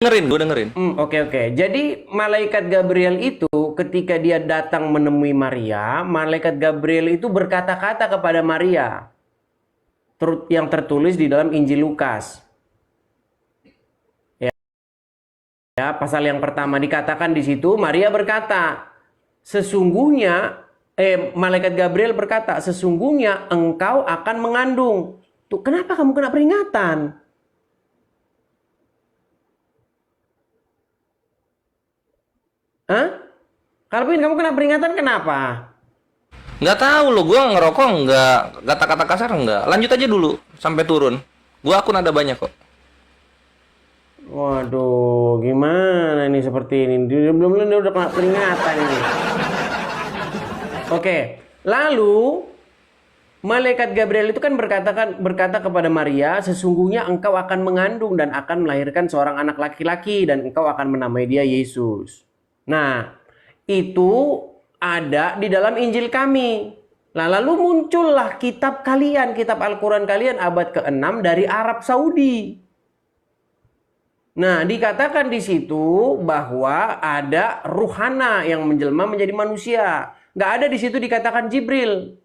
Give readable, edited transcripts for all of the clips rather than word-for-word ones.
dengerin, gue dengerin. Oke. Jadi malaikat Gabriel itu ketika dia datang menemui Maria, malaikat Gabriel itu berkata-kata kepada Maria. Yang tertulis di dalam Injil Lukas. Ya, pasal yang pertama dikatakan di situ Maria berkata, sesungguhnya malaikat Gabriel berkata, sesungguhnya engkau akan mengandung. Tuh, kenapa kamu kena peringatan? Hah? Calvin, kamu kena peringatan kenapa? Nggak tahu loh, gue ngerokok nggak, kata-kata kasar nggak. Lanjut aja dulu sampai turun. Gue akun ada banyak kok. Waduh, gimana ini seperti ini? Belum dia udah kena peringatan ini. Oke, lalu malaikat Gabriel itu kan berkata kepada Maria, sesungguhnya engkau akan mengandung dan akan melahirkan seorang anak laki-laki dan engkau akan menamai dia Yesus. Nah, itu ada di dalam Injil kami. Nah, lalu muncullah kitab kalian, kitab Al-Quran kalian abad ke-6 dari Arab Saudi. Nah, dikatakan di situ bahwa ada ruhana yang menjelma menjadi manusia. Nggak ada di situ dikatakan Jibril.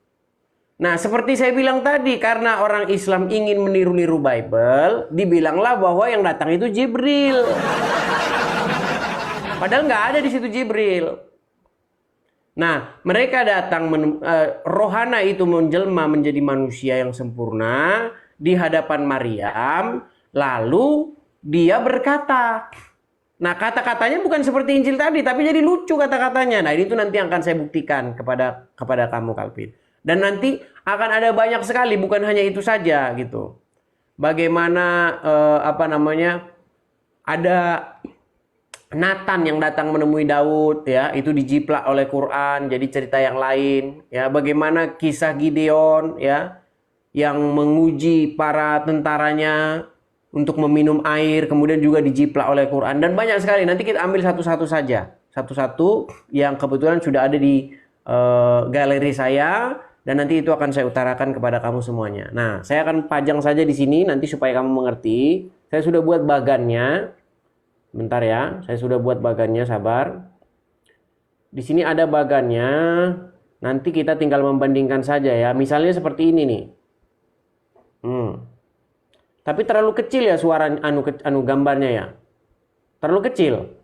Nah, seperti saya bilang tadi, karena orang Islam ingin meniru-niru Bible, dibilanglah bahwa yang datang itu Jibril. Padahal nggak ada di situ Jibril. Nah, mereka datang, rohana itu menjelma menjadi manusia yang sempurna di hadapan Maryam, lalu dia berkata. Nah, kata-katanya bukan seperti Injil tadi, tapi jadi lucu kata-katanya. Nah, ini tuh nanti akan saya buktikan kepada kamu, Calvin. Dan nanti akan ada banyak sekali, bukan hanya itu saja gitu. Bagaimana ada Nathan yang datang menemui Daud, ya, itu dijiplak oleh Quran, jadi cerita yang lain, ya. Bagaimana kisah Gideon, ya, yang menguji para tentaranya untuk meminum air, kemudian juga dijiplak oleh Quran, dan banyak sekali. Nanti kita ambil satu-satu saja, satu-satu yang kebetulan sudah ada di galeri saya, dan nanti itu akan saya utarakan kepada kamu semuanya. Nah, saya akan pajang saja di sini nanti supaya kamu mengerti. Saya sudah buat bagannya. Bentar ya, saya sudah buat bagannya, sabar. Di sini ada bagannya. Nanti kita tinggal membandingkan saja ya. Misalnya seperti ini nih. Tapi terlalu kecil ya suara gambarnya ya. Terlalu kecil.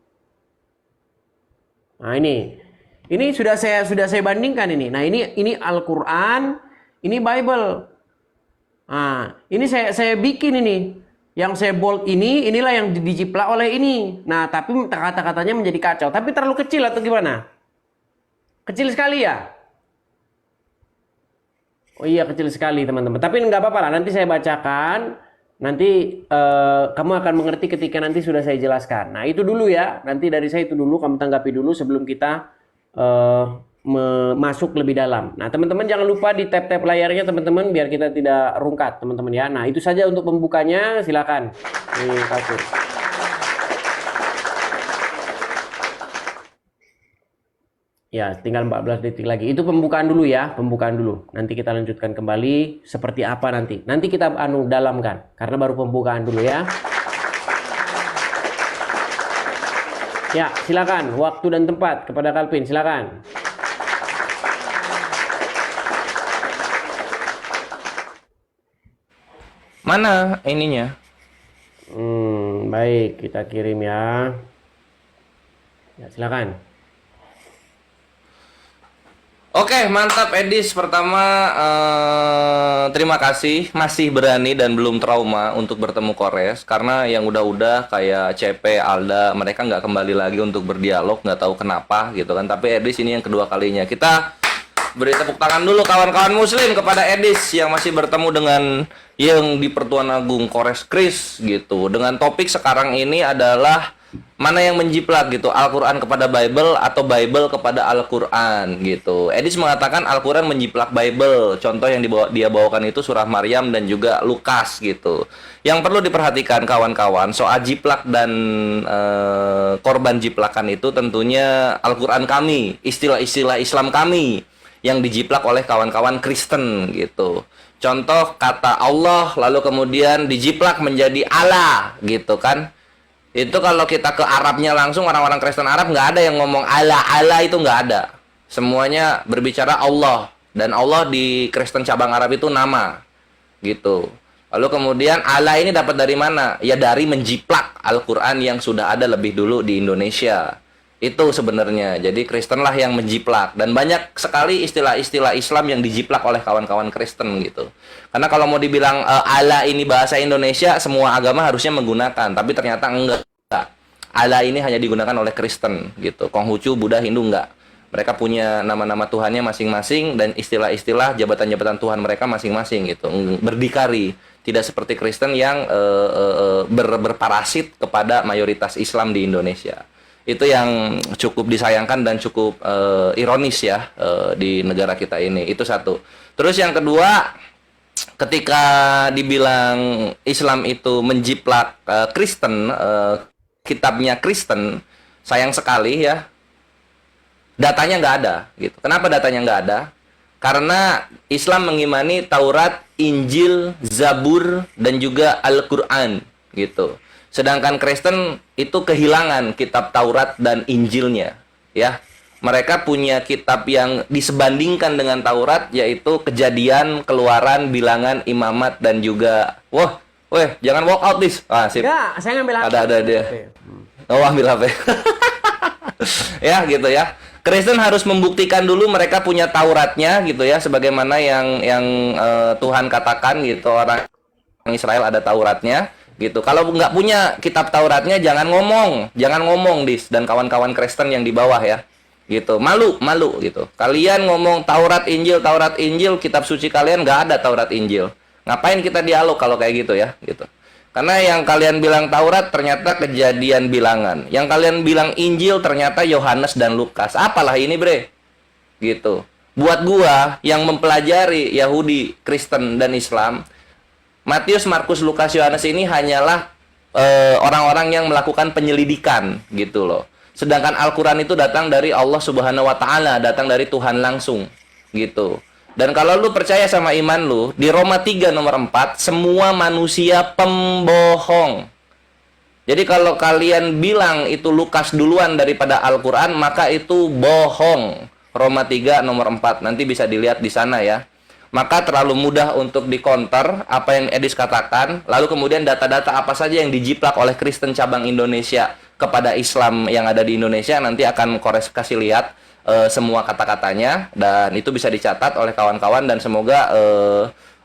Nah, ini sudah saya bandingkan ini. Nah, ini Al-Qur'an, ini Bible. Nah, ini saya bikin ini. Yang saya bold inilah yang dijiplak oleh ini. Nah, tapi kata-katanya menjadi kacau. Tapi terlalu kecil atau gimana? Kecil sekali ya? Oh iya, kecil sekali teman-teman. Tapi nggak apa-apa lah, nanti saya bacakan. Nanti kamu akan mengerti ketika nanti sudah saya jelaskan. Nah, itu dulu ya. Nanti dari saya itu dulu, kamu tanggapi dulu sebelum kita masuk lebih dalam. Nah, teman-teman jangan lupa di tap-tap layarnya teman-teman biar kita tidak rungkat teman-teman ya. Nah, itu saja untuk pembukanya, silakan. Ini kasih. Ya, tinggal 14 detik lagi. Itu pembukaan dulu ya, pembukaan dulu. Nanti kita lanjutkan kembali seperti apa nanti. Nanti kita dalamkan karena baru pembukaan dulu ya. Ya, silakan. Waktu dan tempat kepada Calvin, silakan. Mana ininya? Baik, kita kirim ya. Ya, silakan. Oke, mantap Edis. Pertama, terima kasih masih berani dan belum trauma untuk bertemu Kores. Karena yang udah-udah kayak CP, Alda, mereka nggak kembali lagi untuk berdialog, nggak tahu kenapa gitu kan. Tapi Edis ini yang kedua kalinya. Kita beri tepuk tangan dulu kawan-kawan muslim kepada Edis yang masih bertemu dengan yang di Pertuan Agung Kores Kris gitu. Dengan topik sekarang ini adalah mana yang menjiplak gitu, Al-Quran kepada Bible atau Bible kepada Al-Quran gitu. Edis mengatakan Al-Quran menjiplak Bible. Contoh yang dia bawakan itu surah Maryam dan juga Lukas gitu. Yang perlu diperhatikan kawan-kawan soal jiplak dan korban jiplakan itu tentunya Al-Quran kami, istilah-istilah Islam kami yang dijiplak oleh kawan-kawan Kristen gitu. Contoh kata Allah lalu kemudian dijiplak menjadi Allah gitu kan. Itu kalau kita ke Arabnya langsung, orang-orang Kristen Arab nggak ada yang ngomong Allah, Allah itu nggak ada. Semuanya berbicara Allah. Dan Allah di Kristen cabang Arab itu nama. Gitu. Lalu kemudian Allah ini dapat dari mana? Ya dari menjiplak Al-Quran yang sudah ada lebih dulu di Indonesia. Itu sebenarnya. Jadi Kristen lah yang menjiplak. Dan banyak sekali istilah-istilah Islam yang dijiplak oleh kawan-kawan Kristen gitu. Karena kalau mau dibilang Allah ini bahasa Indonesia, semua agama harusnya menggunakan. Tapi ternyata enggak. Allah ini hanya digunakan oleh Kristen gitu. Konghucu, Buddha, Hindu enggak. Mereka punya nama-nama Tuhannya masing-masing dan istilah-istilah jabatan-jabatan Tuhan mereka masing-masing gitu. Berdikari, tidak seperti Kristen yang berparasit kepada mayoritas Islam di Indonesia. Itu yang cukup disayangkan dan cukup ironis ya di negara kita ini. Itu satu. Terus yang kedua, ketika dibilang Islam itu menjiplak Kristen, kitabnya Kristen, sayang sekali ya, datanya nggak ada gitu. Kenapa datanya nggak ada? Karena Islam mengimani Taurat, Injil, Zabur, dan juga Al-Quran gitu. Sedangkan Kristen itu kehilangan kitab Taurat dan Injilnya ya. Mereka punya kitab yang disebandingkan dengan Taurat, yaitu Kejadian, Keluaran, Bilangan, Imamat, dan juga jangan walk out this. Sip. Enggak, saya ngambil HP. Ada dia. Oh, ambil HP. Ya gitu ya. Kristen harus membuktikan dulu mereka punya Tauratnya gitu ya, sebagaimana yang Tuhan katakan gitu, orang Israel ada Tauratnya gitu. Kalau nggak punya kitab Tauratnya jangan ngomong dis dan kawan-kawan Kristen yang di bawah ya. Gitu. Malu gitu. Kalian ngomong Taurat Injil, kitab suci kalian nggak ada Taurat Injil. Ngapain kita dialog kalau kayak gitu ya, gitu. Karena yang kalian bilang Taurat ternyata Kejadian, Bilangan. Yang kalian bilang Injil ternyata Yohanes dan Lukas. Apalah ini, bre? Gitu. Buat gua yang mempelajari Yahudi, Kristen, dan Islam, Matius, Markus, Lukas, Yohanes ini hanyalah orang-orang yang melakukan penyelidikan gitu loh. Sedangkan Al-Quran itu datang dari Allah Subhanahu wa Ta'ala, datang dari Tuhan langsung gitu. Dan kalau lu percaya sama iman lu, di Roma 3 nomor 4, semua manusia pembohong. Jadi kalau kalian bilang itu Lukas duluan daripada Al-Quran, maka itu bohong. Roma 3 nomor 4, nanti bisa dilihat di sana ya. Maka terlalu mudah untuk dikonter apa yang Edis katakan, lalu kemudian data-data apa saja yang dijiplak oleh Kristen cabang Indonesia kepada Islam yang ada di Indonesia, nanti akan kasih lihat semua kata-katanya, dan itu bisa dicatat oleh kawan-kawan, dan semoga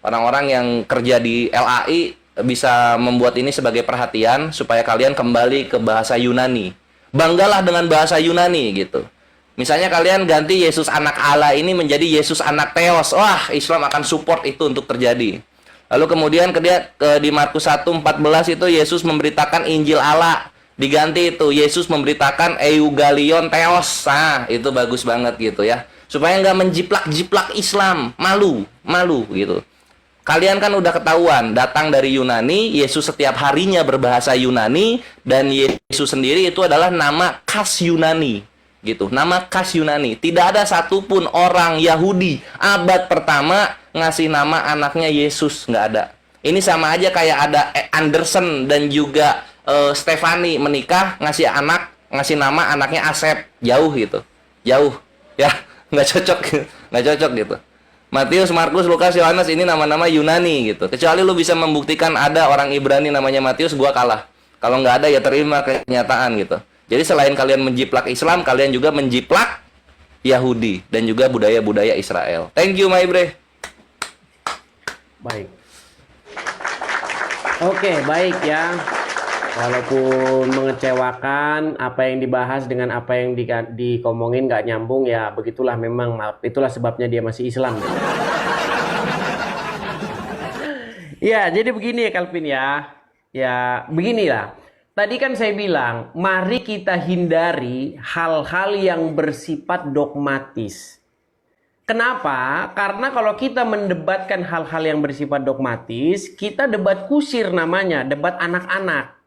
orang-orang yang kerja di LAI bisa membuat ini sebagai perhatian supaya kalian kembali ke bahasa Yunani. Banggalah dengan bahasa Yunani gitu. Misalnya kalian ganti Yesus anak Allah ini menjadi Yesus anak Theos. Wah, Islam akan support itu untuk terjadi. Lalu kemudian di Markus 1:14 itu Yesus memberitakan Injil Allah. Diganti itu Yesus memberitakan Eugalion Theos. Nah, itu bagus banget gitu ya. Supaya nggak menjiplak-jiplak Islam. Malu gitu. Kalian kan udah ketahuan datang dari Yunani, Yesus setiap harinya berbahasa Yunani, dan Yesus sendiri itu adalah nama khas Yunani gitu. Nama khas Yunani. Tidak ada satupun orang Yahudi abad pertama ngasih nama anaknya Yesus, nggak ada. Ini sama aja kayak ada Anderson dan juga Stefani menikah ngasih nama anaknya Asep. Jauh gitu, jauh ya, nggak cocok gitu. Matius, Markus, Lukas, Yohanes ini nama-nama Yunani gitu. Kecuali lu bisa membuktikan ada orang Ibrani namanya Matius, gua kalah. Kalau nggak ada ya terima kenyataan gitu. Jadi selain kalian menjiplak Islam, kalian juga menjiplak Yahudi dan juga budaya-budaya Israel. Thank you, my bre. Baik. Oke, baik ya. Walaupun mengecewakan, apa yang dibahas dengan apa yang dikomongin nggak nyambung, ya begitulah memang. Maaf, itulah sebabnya dia masih Islam. Ya, jadi begini ya Calvin ya. Ya, beginilah. Tadi kan saya bilang, mari kita hindari hal-hal yang bersifat dogmatis. Kenapa? Karena kalau kita mendebatkan hal-hal yang bersifat dogmatis, kita debat kusir namanya, debat anak-anak.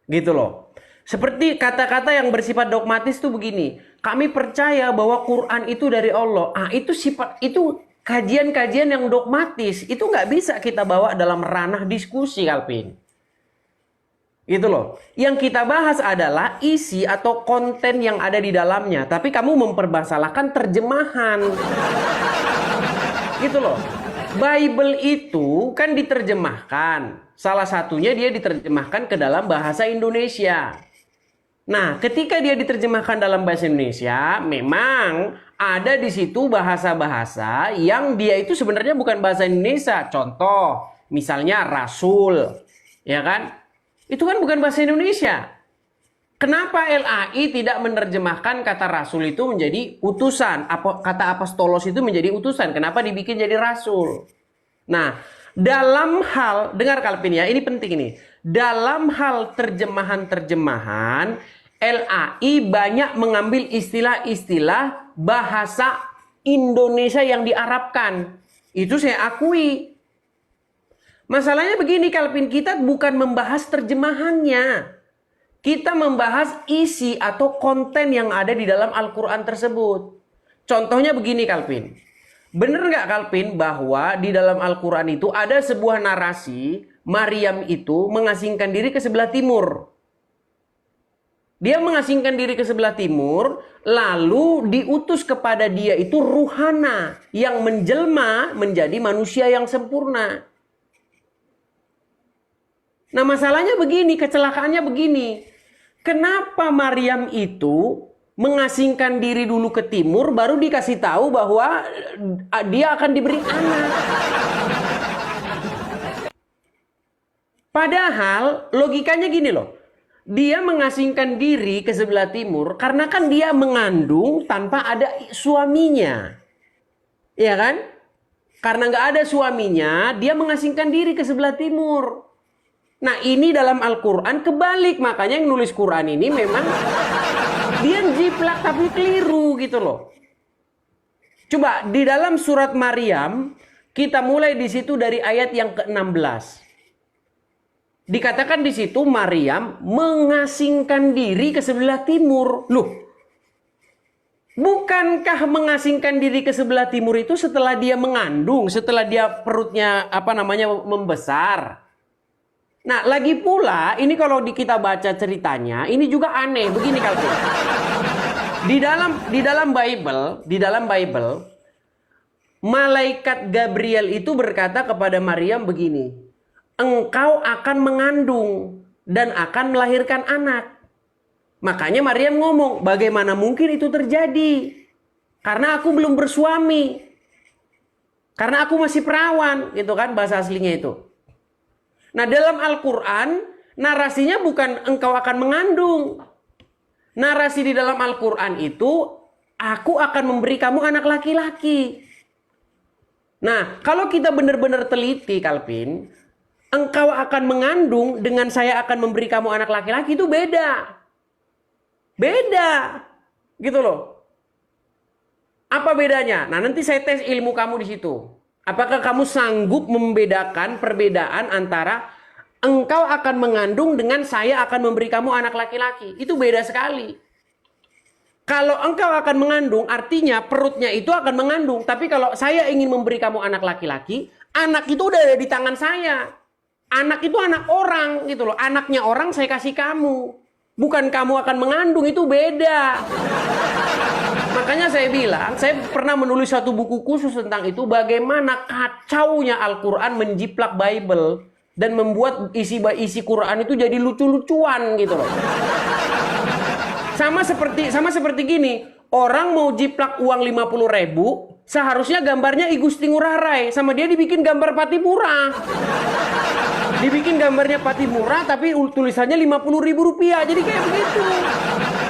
Gitu loh. Seperti kata-kata yang bersifat dogmatis itu begini. Kami percaya bahwa Quran itu dari Allah. Itu kajian-kajian yang dogmatis. Itu nggak bisa kita bawa dalam ranah diskusi, Calvin. Gitu loh. Yang kita bahas adalah isi atau konten yang ada di dalamnya. Tapi kamu mempermasalahkan terjemahan. Gitu loh. Bible itu kan diterjemahkan. Salah satunya dia diterjemahkan ke dalam bahasa Indonesia. Nah, ketika dia diterjemahkan dalam bahasa Indonesia, memang ada di situ bahasa-bahasa yang dia itu sebenarnya bukan bahasa Indonesia. Contoh, misalnya rasul, ya kan? Itu kan bukan bahasa Indonesia. Kenapa LAI tidak menerjemahkan kata rasul itu menjadi utusan? Kata apostolos itu menjadi utusan. Kenapa dibikin jadi rasul? Nah, dalam hal, dengar Calvin ya, ini penting ini. Dalam hal terjemahan-terjemahan, LAI banyak mengambil istilah-istilah bahasa Indonesia yang diarabkan. Itu saya akui. Masalahnya begini Calvin, kita bukan membahas terjemahannya. Kita membahas isi atau konten yang ada di dalam Al-Quran tersebut. Contohnya begini Calvin. Benar nggak Calvin bahwa di dalam Al-Quran itu ada sebuah narasi Maryam itu mengasingkan diri ke sebelah timur. Dia mengasingkan diri ke sebelah timur, lalu diutus kepada dia itu ruhana yang menjelma menjadi manusia yang sempurna. Nah masalahnya begini, kecelakaannya begini. Kenapa Maryam itu mengasingkan diri dulu ke timur, baru dikasih tahu bahwa dia akan diberi anak? Padahal logikanya gini loh. Dia mengasingkan diri ke sebelah timur karena kan dia mengandung tanpa ada suaminya. Iya kan? Karena nggak ada suaminya, dia mengasingkan diri ke sebelah timur. Nah ini dalam Al-Quran kebalik. Makanya yang nulis Quran ini memang dia jiplak tapi keliru gitu loh. Coba di dalam surat Maryam, kita mulai di situ dari ayat yang ke-16. Dikatakan di situ Maryam mengasingkan diri ke sebelah timur. Loh, bukankah mengasingkan diri ke sebelah timur itu setelah dia mengandung, setelah dia perutnya membesar? Nah, lagi pula ini kalau kita baca ceritanya, ini juga aneh. Begini Calvin. Di dalam Bible, malaikat Gabriel itu berkata kepada Maryam begini. Engkau akan mengandung dan akan melahirkan anak. Makanya Maryam ngomong, bagaimana mungkin itu terjadi? Karena aku belum bersuami. Karena aku masih perawan, gitu kan bahasa aslinya itu. Nah, dalam Al-Qur'an narasinya bukan engkau akan mengandung. Narasi di dalam Al-Qur'an itu aku akan memberi kamu anak laki-laki. Nah, kalau kita benar-benar teliti, Calvin, engkau akan mengandung dengan saya akan memberi kamu anak laki-laki itu beda. Beda. Gitu loh. Apa bedanya? Nah, nanti saya tes ilmu kamu di situ. Apakah kamu sanggup membedakan perbedaan antara engkau akan mengandung dengan saya akan memberi kamu anak laki-laki? Itu beda sekali. Kalau engkau akan mengandung, artinya perutnya itu akan mengandung. Tapi kalau saya ingin memberi kamu anak laki-laki, anak itu udah ada di tangan saya. Anak itu anak orang gitu loh. Anaknya orang saya kasih kamu. Bukan kamu akan mengandung, itu beda. Makanya saya bilang, saya pernah menulis satu buku khusus tentang itu. Bagaimana kacaunya Al-Quran menjiplak Bible. Dan membuat isi Quran itu jadi lucu-lucuan gitu loh. Sama seperti gini. Orang mau jiplak uang 50.000. Seharusnya gambarnya I Gusti Ngurah Rai. Sama dia dibikin gambar Patipura. Dibikin gambarnya Patipura tapi tulisannya Rp50.000. Jadi kayak begitu.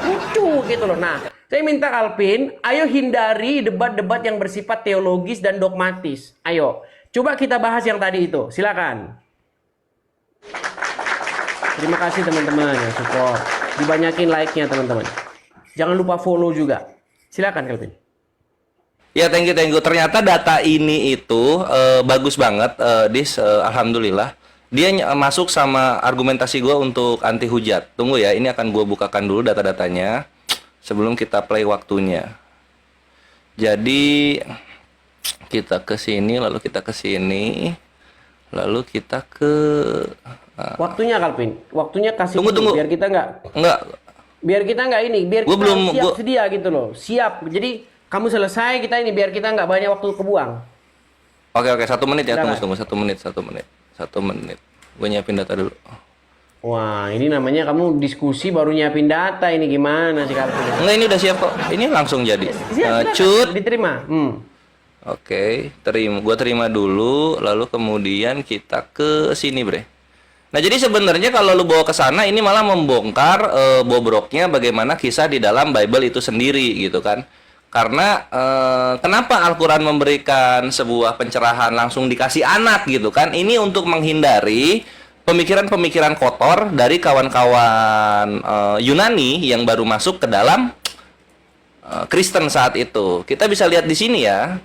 Lucu gitu loh. Nah, saya minta Calvin, ayo hindari debat-debat yang bersifat teologis dan dogmatis. Ayo, coba kita bahas yang tadi itu. Silakan. Terima kasih teman-teman yang support. Dibanyakin like-nya teman-teman. Jangan lupa follow juga. Silakan Calvin. Ya, thank you. Ternyata data ini itu bagus banget, alhamdulillah. Dia masuk sama argumentasi gue untuk anti hujat. Tunggu ya, ini akan gue bukakan dulu data-datanya sebelum kita play waktunya. Jadi kita ke sini, lalu kita ke sini, Lalu kita ke Waktunya Kalvin, waktunya kasih Tunggu, dulu, tunggu. Enggak. biar kita nggak ini, biar Gue kita belum siap gua sedia gitu loh, siap. Jadi kamu selesai kita ini, biar kita nggak banyak waktu kebuang. Oke, 1 menit ya. Silakan. Tunggu 1 menit. Gue nyiapin data dulu. Wah, ini namanya kamu diskusi baru nyiapin data, ini gimana sih Kalvin? Enggak, ini udah siap kok. Ini langsung jadi. Siap, Cut. diterima. Oke, gua terima dulu, lalu kemudian kita ke sini, Bre. Nah, jadi sebenarnya kalau lu bawa ke sana ini malah membongkar bobroknya bagaimana kisah di dalam Bible itu sendiri gitu kan. Karena kenapa Al-Qur'an memberikan sebuah pencerahan langsung dikasih anak gitu kan? Ini untuk menghindari pemikiran-pemikiran kotor dari kawan-kawan Yunani yang baru masuk ke dalam Kristen saat itu. Kita bisa lihat di sini ya.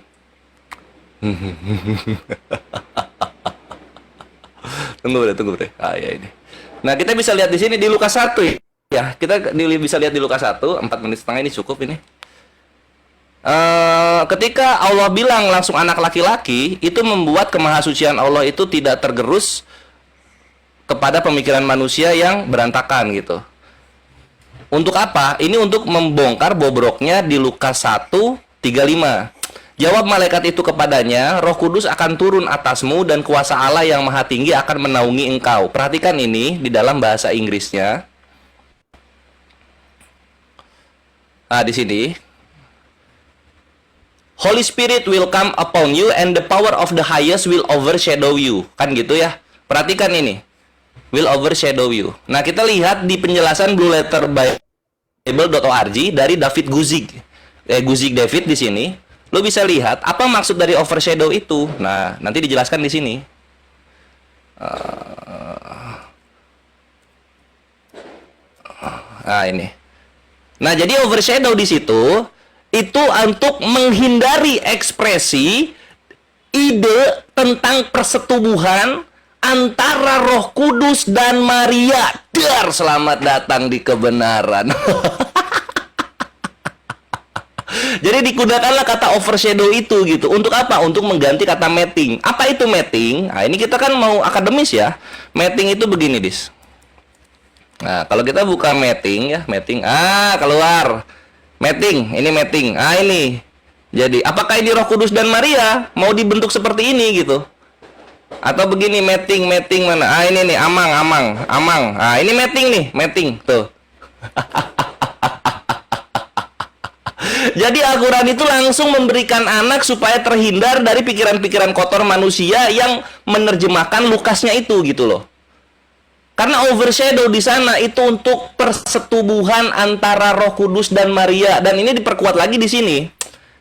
Tunggu bre. Ah ya ini. Nah, kita bisa lihat di sini di Lukas 1 ya. Kita bisa lihat di Lukas 1, 4 menit setengah ini cukup ini. Ketika Allah bilang langsung anak laki-laki, itu membuat kemahasucian Allah itu tidak tergerus kepada pemikiran manusia yang berantakan gitu. Untuk apa? Ini untuk membongkar bobroknya di Lukas 1:35. Jawab malaikat itu kepadanya, Roh Kudus akan turun atasmu dan kuasa Allah yang Maha Tinggi akan menaungi engkau. Perhatikan ini di dalam bahasa Inggrisnya. Nah, di sini. Holy Spirit will come upon you and the power of the highest will overshadow you. Kan gitu ya. Perhatikan ini. Will overshadow you. Nah, kita lihat di penjelasan Blue Letter Bible.org dari David Guzik. Guzik David di sini. Lo bisa lihat apa maksud dari overshadow itu. Nah, nanti dijelaskan di sini. Nah, ini. Nah, jadi overshadow di situ itu untuk menghindari ekspresi ide tentang persetubuhan antara Roh Kudus dan Maria. Dar, selamat datang di kebenaran. Jadi digunakanlah kata overshadow itu gitu. Untuk apa? Untuk mengganti kata mating. Apa itu mating? Nah, ini kita kan mau akademis ya. Mating itu begini, Dis. Nah, kalau kita buka mating ya, mating. Keluar. Mating, ini mating. Ini. Jadi, apakah ini Roh Kudus dan Maria mau dibentuk seperti ini gitu? Atau begini mating mana? Ini nih, amang. Ini mating nih, mating. Tuh. Jadi Al-Quran itu langsung memberikan anak supaya terhindar dari pikiran-pikiran kotor manusia yang menerjemahkan Lukasnya itu gitu loh. Karena overshadow di sana itu untuk persetubuhan antara Roh Kudus dan Maria, dan ini diperkuat lagi di sini.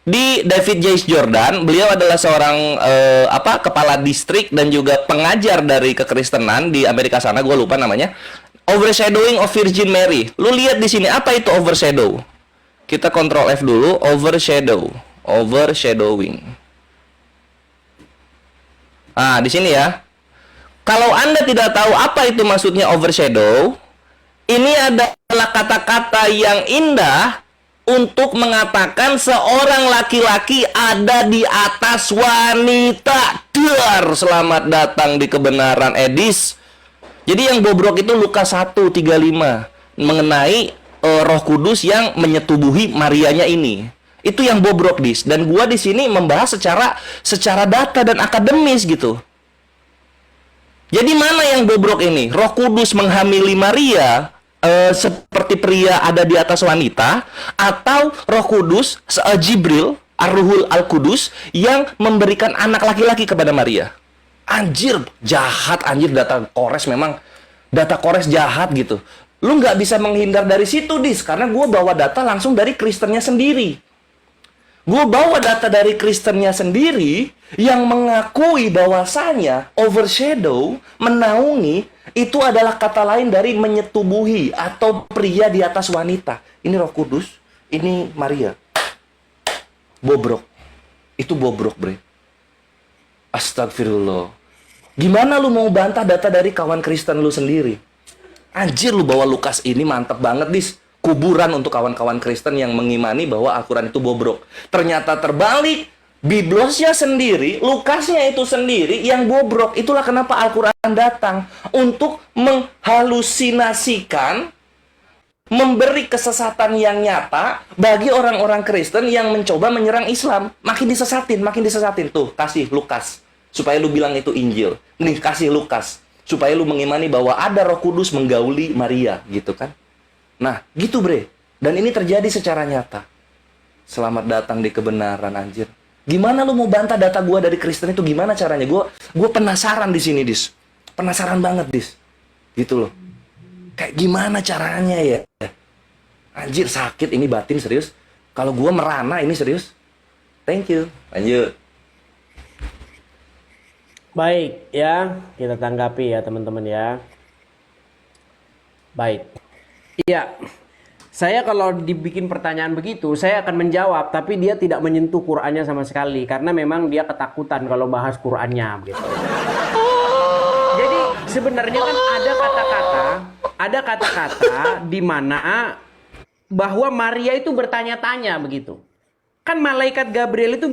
Di David J. Jordan, beliau adalah seorang kepala distrik dan juga pengajar dari kekristenan di Amerika sana, gue lupa namanya. Overshadowing of Virgin Mary. Lu lihat di sini apa itu overshadow? Kita Ctrl F dulu, overshadowing. Nah, di sini ya. Kalau Anda tidak tahu apa itu maksudnya overshadow, ini adalah kata-kata yang indah untuk mengatakan seorang laki-laki ada di atas wanita. Dar, selamat datang di kebenaran, Edis. Jadi yang bobrok itu Lukas 1:35 mengenai Roh Kudus yang menyetubuhi Marianya ini. Itu yang bobrok, Dis. Dan gua di sini membahas secara data dan akademis gitu. Jadi mana yang bobrok ini? Roh Kudus menghamili Maria seperti pria ada di atas wanita, atau Roh Kudus Jibril Ar-Ruhul Al-Kudus yang memberikan anak laki-laki kepada Maria? Anjir, jahat anjir, data Kores jahat gitu. Lu nggak bisa menghindar dari situ, Dis, karena gue bawa data langsung dari Kristennya sendiri. Gue bawa data dari Kristennya sendiri yang mengakui bahwasanya overshadow, menaungi, itu adalah kata lain dari menyetubuhi atau pria di atas wanita. Ini Roh Kudus, ini Maria. Bobrok. Itu bobrok, bre. Astagfirullah. Gimana lu mau bantah data dari kawan Kristen lu sendiri? Anjir, lu bawa Lukas ini mantep banget, Dis. Kuburan untuk kawan-kawan Kristen yang mengimani bahwa Al-Quran itu bobrok. Ternyata terbalik, Biblosnya sendiri, Lukasnya itu sendiri yang bobrok. Itulah kenapa Al-Quran datang untuk menghalusinasikan, memberi kesesatan yang nyata bagi orang-orang Kristen yang mencoba menyerang Islam. Makin disesatin, makin disesatin. Tuh, kasih Lukas. Supaya lu bilang itu Injil. Nih, kasih Lukas. Supaya lu mengimani bahwa ada Roh Kudus menggauli Maria, gitu kan. Nah, gitu bre. Dan ini terjadi secara nyata. Selamat datang di kebenaran, anjir. Gimana lu mau bantah data gua dari Kristen itu gimana caranya? Gua penasaran di sini, Dis. Penasaran banget, Dis. Gitu loh. Kayak gimana caranya ya? Anjir, sakit ini batin serius. Kalau gua merana ini serius. Thank you. Lanjut. Baik ya, kita tanggapi ya teman-teman ya. Baik. Iya. Saya kalau dibikin pertanyaan begitu, saya akan menjawab, tapi dia tidak menyentuh Qur'annya sama sekali karena memang dia ketakutan kalau bahas Qur'annya gitu. Jadi sebenarnya kan ada kata-kata di mana bahwa Maria itu bertanya-tanya begitu. Kan malaikat Gabriel itu